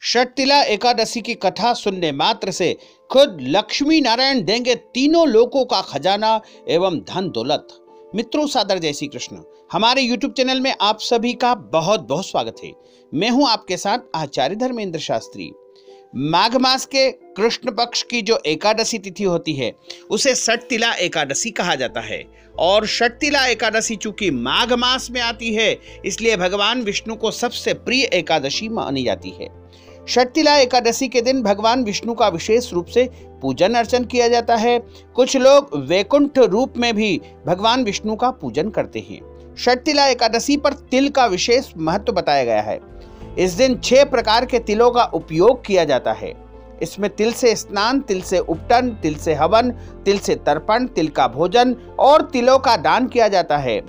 षटतिला एकादशी की कथा सुनने मात्र से खुद लक्ष्मी नारायण देंगे तीनों लोकों का खजाना एवं धन दौलत। मित्रों, सादर जय श्री कृष्ण। हमारे YouTube चैनल में आप सभी का बहुत बहुत स्वागत है। मैं हूं आपके साथ आचार्य धर्मेंद्र शास्त्री। माघ मास के कृष्ण पक्ष की जो एकादशी तिथि होती है उसे षटतिला एकादशी कहा जाता है। और षटतिला एकादशी चूंकि माघ मास में आती है इसलिए भगवान विष्णु को सबसे प्रिय एकादशी मानी जाती है। षटतिला एकादशी के दिन भगवान विष्णु का विशेष रूप से पूजन अर्चन किया जाता है। कुछ लोग वैकुंठ रूप में भी भगवान विष्णु का पूजन करते हैं। षटतिला एकादशी पर तिल का विशेष महत्व बताया गया है। इस दिन 6 प्रकार के तिलों का उपयोग किया जाता है। इसमें तिल से स्नान, तिल से उपटन, तिल से हवन, तिल से तर्पण, तिल का भोजन और तिलों का दान किया जाता है।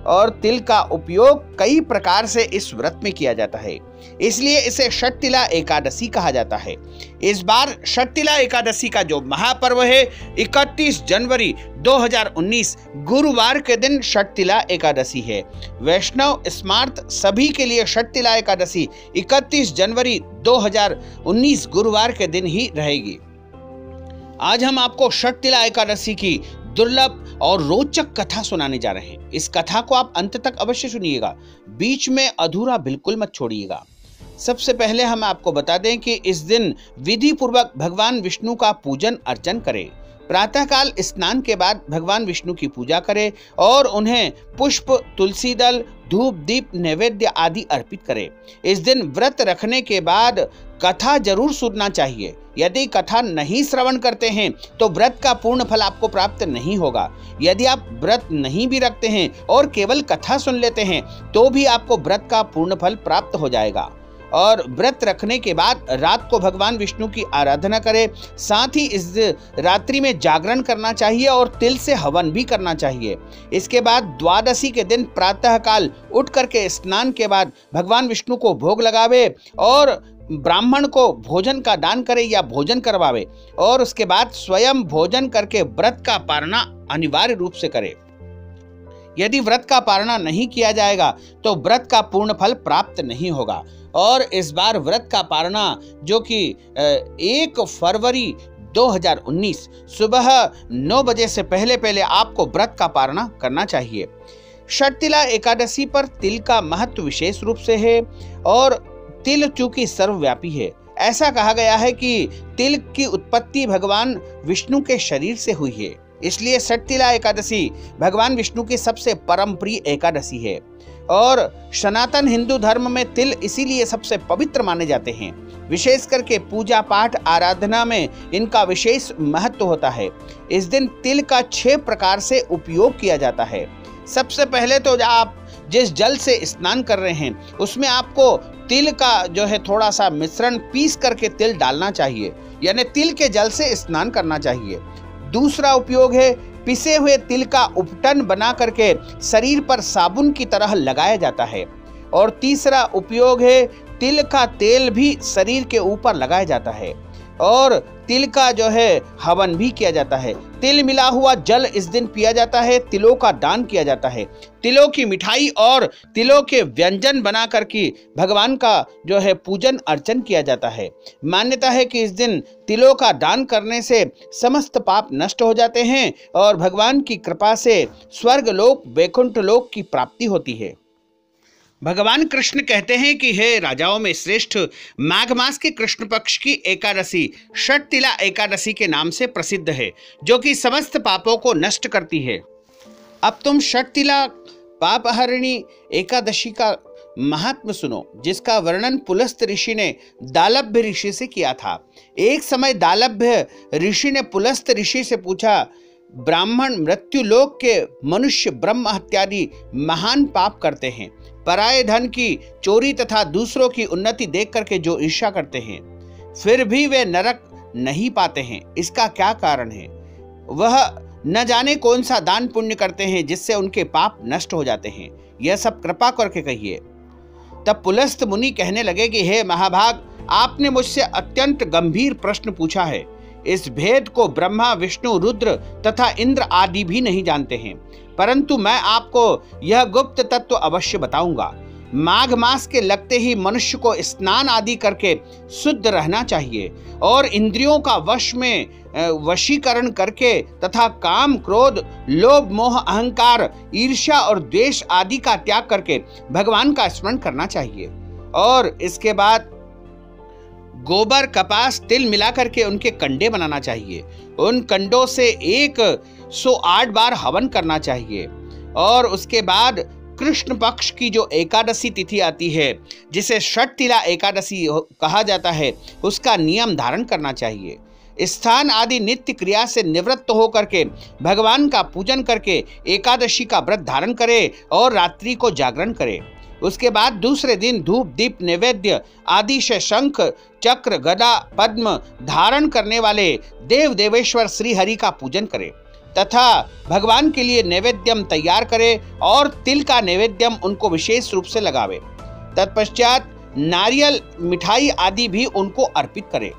और तिल का उपयोग कई प्रकार से इस व्रत में किया जाता है, इसलिए इसे षटतिला एकादशी कहा जाता है। इस बार षटतिला एकादशी का जो महापर्व है 31 जनवरी 2019 गुरुवार के दिन षटतिला एकादशी है। वैष्णव स्मार्त सभी के लिए षटतिला एकादशी 31 जनवरी 2019 गुरुवार के दिन ही रहेगी। आज हम आपको षटतिला एकादशी की दुर्लभ और रोचक कथा सुनाने जा रहे हैं। इस कथा को आप अंत तक अवश्य सुनिएगा, बीच में अधूरा बिल्कुल मत छोड़िएगा। सबसे पहले हम आपको बता दें कि इस दिन विधि पूर्वक भगवान विष्णु का पूजन अर्चन करें। प्रातःकाल स्नान के बाद भगवान विष्णु की पूजा करें और उन्हें पुष्प, तुलसी दल, धूप, दीप, नैवेद्य आदि अर्पित करें। इस दिन व्रत रखने के बाद कथा जरूर सुनना चाहिए। यदि कथा नहीं श्रवण करते हैं तो व्रत का पूर्ण फल आपको प्राप्त नहीं होगा। यदि आप व्रत नहीं भी रखते हैं और केवल कथा सुन लेते हैं तो भी आपको व्रत का पूर्ण फल प्राप्त हो जाएगा। और व्रत रखने के बाद रात को भगवान विष्णु की आराधना करें। साथ ही इस रात्रि में जागरण करना चाहिए और तिल से हवन भी करना चाहिए। इसके बाद द्वादशी के दिन प्रातःकाल उठ करके स्नान के बाद भगवान विष्णु को भोग लगावे और ब्राह्मण को भोजन का दान करे या भोजन करवावे और उसके बाद स्वयं भोजन करके व्रत का पारणा अनिवार्य रूप से करे। यदि व्रत का पारणा नहीं किया जाएगा तो व्रत का पूर्ण फल प्राप्त नहीं होगा। और इस बार व्रत का पारणा जो कि 1 फरवरी 2019 सुबह 9 बजे से पहले आपको व्रत का पारणा करना चाहिए। षटतिला एकादशी पर तिल का महत्व विशेष रूप से है और तिल चूंकि सर्वव्यापी है। ऐसा कहा गया है कि तिल की उत्पत्ति भगवान विष्णु के शरीर से हुई है, इसलिए षटतिला एकादशी भगवान विष्णु की सबसे परम प्रिय एकादशी है। और सनातन हिंदू धर्म में तिल इसीलिए सबसे पवित्र माने जाते हैं। विशेष करके पूजा पाठ आराधना में इनका विशेष महत्व होता है। इस दिन तिल का 6 प्रकार से उपयोग किया जाता है। सबसे पहले तो आप जिस जल से स्नान कर रहे हैं उसमें आपको तिल का जो है थोड़ा सा मिश्रण पीस करके तिल डालना चाहिए, यानी तिल के जल से स्नान करना चाहिए। दूसरा उपयोग है पिसे हुए तिल का उपटन बना करके शरीर पर साबुन की तरह लगाया जाता है। और तीसरा उपयोग है तिल का तेल भी शरीर के ऊपर लगाया जाता है और तिल का जो है हवन भी किया जाता है। तिल मिला हुआ जल इस दिन पिया जाता है। तिलों का दान किया जाता है। तिलों की मिठाई और तिलों के व्यंजन बना करके भगवान का जो है पूजन अर्चन किया जाता है। मान्यता है कि इस दिन तिलों का दान करने से समस्त पाप नष्ट हो जाते हैं और भगवान की कृपा से स्वर्ग लोक, वैकुंठ लोक की प्राप्ति होती है। भगवान कृष्ण कहते हैं कि हे राजाओं में श्रेष्ठ, माघ मास के कृष्ण पक्ष की एकादशी षटतिला एकादशी के नाम से प्रसिद्ध है, जो कि समस्त पापों को नष्ट करती है। अब तुम षटतिला पापहरिणी एकादशी का महात्म सुनो, जिसका वर्णन पुलस्त ऋषि ने दालभ्य ऋषि से किया था। एक समय दालभ्य ऋषि ने पुलस्त ऋषि से पूछा, ब्राह्मण मृत्यु लोक के मनुष्य ब्रह्म हत्यादि महान पाप करते हैं, पराये धन की चोरी तथा दूसरों की उन्नति देख करके जो ईर्ष्या करते हैं, फिर भी वे नरक नहीं पाते हैं। इसका क्या कारण है? वह न जाने कौन सा दान पुण्य करते हैं जिससे उनके पाप नष्ट हो जाते हैं। यह सब कृपा करके कहिए। तब पुलस्त मुनि कहने लगे कि हे महाभाग, आपने मुझसे अत्यंत गंभीर प्रश्न पूछा है। इस भेद को ब्रह्मा, विष्णु, रुद्र तथा इंद्र आदि भी नहीं जानते हैं, परंतु मैं आपको यह गुप्त तत्व अवश्य बताऊंगा। माघ मास के लगते ही मनुष्य को स्नान आदि करके शुद्ध रहना चाहिए और इंद्रियों का वशीकरण करके तथा काम, क्रोध, लोभ, मोह, अहंकार, ईर्ष्या और द्वेष आदि का त्याग करके भगवान का स्मरण करना चाहिए। और इसके बाद गोबर, कपास, तिल मिलाकर के उनके कंडे बनाना चाहिए। उन कंडों से 108 बार हवन करना चाहिए। और उसके बाद कृष्ण पक्ष की जो एकादशी तिथि आती है, जिसे षटतिला एकादशी कहा जाता है, उसका नियम धारण करना चाहिए। स्थान आदि नित्य क्रिया से निवृत्त होकर के भगवान का पूजन करके एकादशी का व्रत धारण करे और रात्रि को जागरण करे। उसके बाद दूसरे दिन धूप, दीप, नैवेद्य आदि से शंख, चक्र, गदा, पद्म धारण करने वाले देव देवेश्वर श्री हरि का पूजन करे तथा भगवान के लिए नैवेद्यम तैयार करे और तिल का नैवेद्यम उनको विशेष रूप से लगावे। तत्पश्चात नारियल, मिठाई आदि भी उनको अर्पित करे,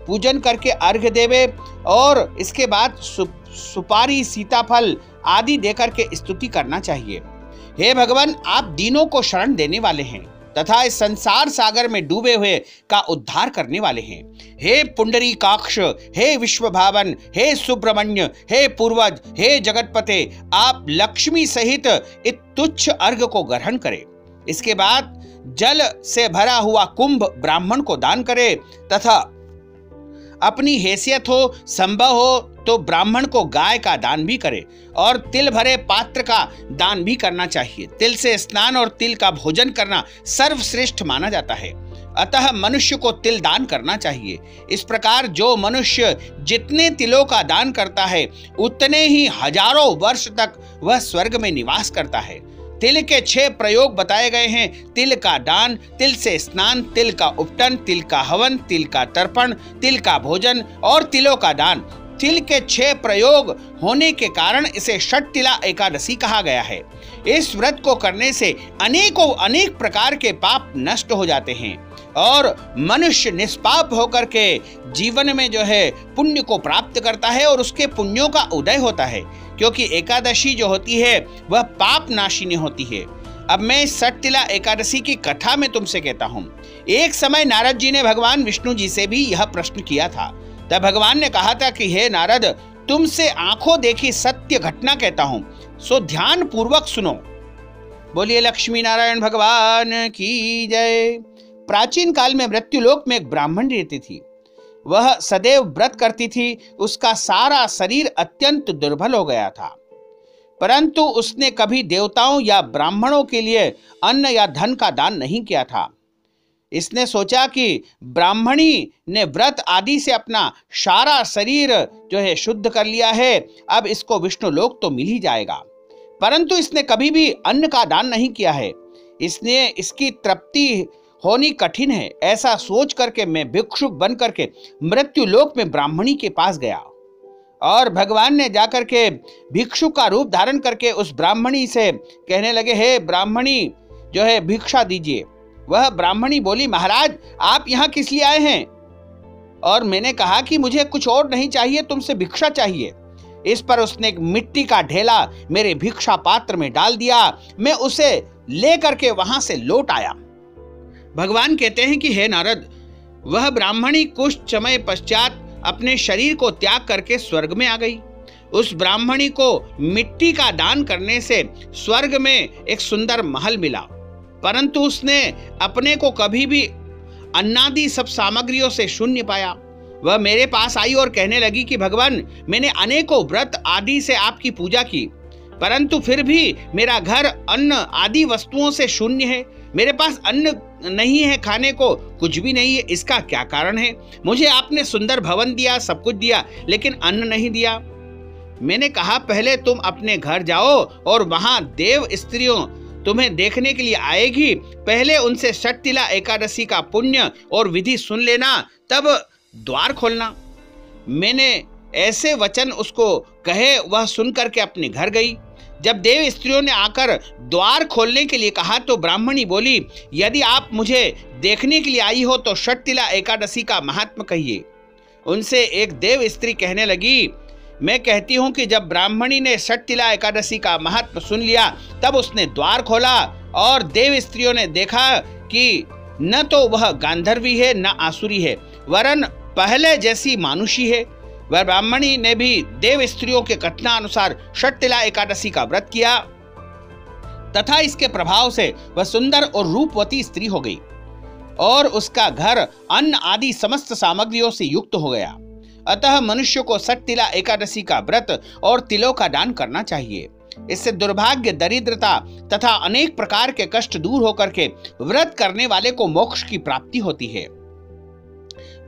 पूजन करके अर्घ्य देवे और इसके बाद सुपारी, सीताफल आदि देकर के स्तुति करना चाहिए। हे भगवान, आप दीनों को शरण देने वाले हैं तथा इस संसार सागर में डूबे हुए का उद्धार करने वाले हैं। हे पुंडरीकाक्ष, हे विश्वभावन, हे सुब्रमण्य, हे पूर्वज, हे जगतपते, आप लक्ष्मी सहित इस तुच्छ अर्घ्य को ग्रहण करें। इसके बाद जल से भरा हुआ कुंभ ब्राह्मण को दान करे तथा अपनी हैसियत हो, संभव हो तो ब्राह्मण को गाय का दान भी करे और तिल भरे पात्र का दान भी करना चाहिए। तिल से स्नान और तिल का भोजन करना सर्वश्रेष्ठ माना जाता है, अतः मनुष्य को तिल दान करना चाहिए। इस प्रकार जो मनुष्य जितने तिलों का दान करता है, उतने ही हजारों वर्ष तक वह स्वर्ग में निवास करता है। तिल के 6 प्रयोग बताए गए हैं: तिल का दान, तिल से स्नान, तिल का उपटन, तिल का हवन, तिल का तर्पण, तिल का भोजन और तिलों का दान। तिल के 6 प्रयोग होने के कारण इसे षटतिला एकादशी कहा गया है। इस व्रत को करने से अनेक प्रकार के पाप नष्ट हो जाते हैं और मनुष्य निष्पाप होकर के जीवन में जो है पुण्य को प्राप्त करता है और उसके पुण्यों का उदय होता है, क्योंकि एकादशी जो होती है वह पाप नाशिनी होती है। अब मैं इस षटतिला एकादशी की कथा में तुमसे कहता हूँ। एक समय नारद जी ने भगवान विष्णु जी से भी यह प्रश्न किया था। तब भगवान ने कहा था कि हे नारद, तुमसे आंखों देखी सत्य घटना कहता हूँ, सो ध्यान पूर्वक सुनो। बोलिए लक्ष्मी नारायण भगवान की जय। प्राचीन काल में मृत्युलोक में एक ब्राह्मण रहती थी। वह सदैव व्रत करती थी। उसका सारा शरीर अत्यंत दुर्बल हो गया था, परंतु उसने कभी देवताओं या ब्राह्मणों के लिए अन्न या धन का दान नहीं किया था। इसने सोचा कि ब्राह्मणी ने व्रत आदि से अपना सारा शरीर जो है शुद्ध कर लिया है, अब इसको विष्णु लोक तो मिल ही जाएगा, परंतु इसने कभी भी अन्न का दान नहीं किया है। इसने इसकी तृप्ति होनी कठिन है, ऐसा सोच करके मैं भिक्षुक बन करके मृत्यु लोक में ब्राह्मणी के पास गया और भगवान ने जाकर के भिक्षु का रूप धारण करके उस ब्राह्मणी से कहने लगे, हे ब्राह्मणी जो है भिक्षा दीजिए। वह ब्राह्मणी बोली, महाराज आप यहाँ किस लिए आए हैं? और मैंने कहा कि मुझे कुछ और नहीं चाहिए, तुमसे भिक्षा चाहिए। इस पर उसने एक मिट्टी का ढेला मेरे भिक्षा पात्र में डाल दिया। मैं उसे लेकर के वहां से लौट आया। भगवान कहते हैं कि हे नारद, वह ब्राह्मणी कुछ समय पश्चात अपने शरीर को त्याग करके स्वर्ग में आ गई। उस ब्राह्मणी को मिट्टी का दान करने से स्वर्ग में एक सुंदर महल मिला, परंतु उसने अपने को कभी भी अन्नादि सब सामग्रियों से शून्य पाया। वह मेरे पास आई और कहने लगी कि भगवान, मैंने अनेकों व्रत आदि से आपकी पूजा की, परंतु फिर भी मेरा घर अन्न आदि वस्तुओं से शून्य है। मेरे पास अन्न नहीं है, खाने को कुछ भी नहीं है। इसका क्या कारण है? मुझे आपने सुंदर भवन दिया, सब कुछ दिया, लेकिन अन्न नहीं दिया। मैंने कहा, पहले तुम अपने घर जाओ और वहां देव स्त्रियों तुम्हें देखने के लिए आएगी। पहले उनसे षटतिला एकादशी का पुण्य और विधि सुन लेना, तब द्वार खोलना। मैंने ऐसे वचन उसको कहे, वह सुन करके अपने घर गई। जब देव स्त्रियों ने आकर द्वार खोलने के लिए कहा तो ब्राह्मणी बोली, यदि आप मुझे देखने के लिए आई हो तो षटतिला एकादशी का महात्म कहिए। उनसे एक देव स्त्री कहने लगी, मैं कहती हूँ कि जब ब्राह्मणी ने षटतिला एकादशी का महात्म सुन लिया, तब उसने द्वार खोला और देव स्त्रियों ने देखा कि न तो वह गांधर्वी है न आसुरी है, वरन पहले जैसी मानुषी है। वह ब्राह्मणी ने भी देव स्त्रियों के कथनानुसार षटतिला एकादशी का व्रत किया तथा इसके प्रभाव से वह सुंदर और रूपवती स्त्री हो गई और उसका घर अन्न आदि समस्त सामग्रियों से युक्त हो गया। अतः मनुष्य को षटतिला एकादशी का व्रत और तिलों का दान करना चाहिए। इससे दुर्भाग्य, दरिद्रता तथा अनेक प्रकार के कष्ट दूर होकर के व्रत करने वाले को मोक्ष की प्राप्ति होती है।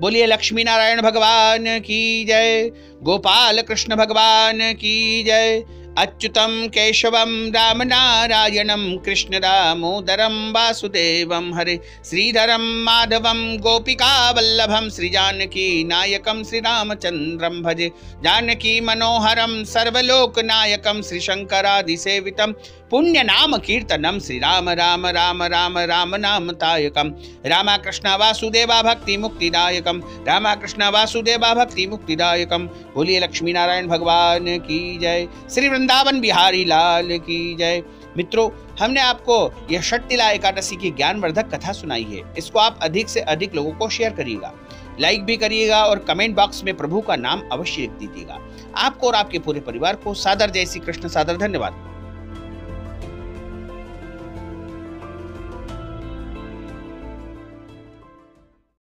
बोलिए लक्ष्मी नारायण भगवान की जय, गोपाल कृष्ण भगवान की जय। अच्युतम केशवम राम नारायणम कृष्ण दामोदरम वासुदेवम हरे, श्रीधरम माधवम गोपिका वल्लभम, श्री जानकी नायकम श्री रामचंद्रम भजे, जानकी मनोहरम सर्वलोक नायकम, श्री शंकरादि सेवितम पुण्य नाम कीर्तनम, श्री राम राम राम राम राम नाम तायकम, रामा कृष्ण वासुदेवा भक्ति मुक्तिदायकम, रामा कृष्ण वासुदेवा भक्ति मुक्तिदायकम। बोलिए लक्ष्मी नारायण भगवान की जय, श्री वृंदावन बिहारी लाल की जय। मित्रों, हमने आपको यह षटतिला एकादशी की ज्ञानवर्धक कथा सुनाई है। इसको आप अधिक से अधिक लोगों को शेयर करिएगा, लाइक भी करिएगा और कमेंट बॉक्स में प्रभु का नाम अवश्य लिख दीजिएगा। आपको और आपके पूरे परिवार को सादर जय श्री कृष्ण, सादर धन्यवाद।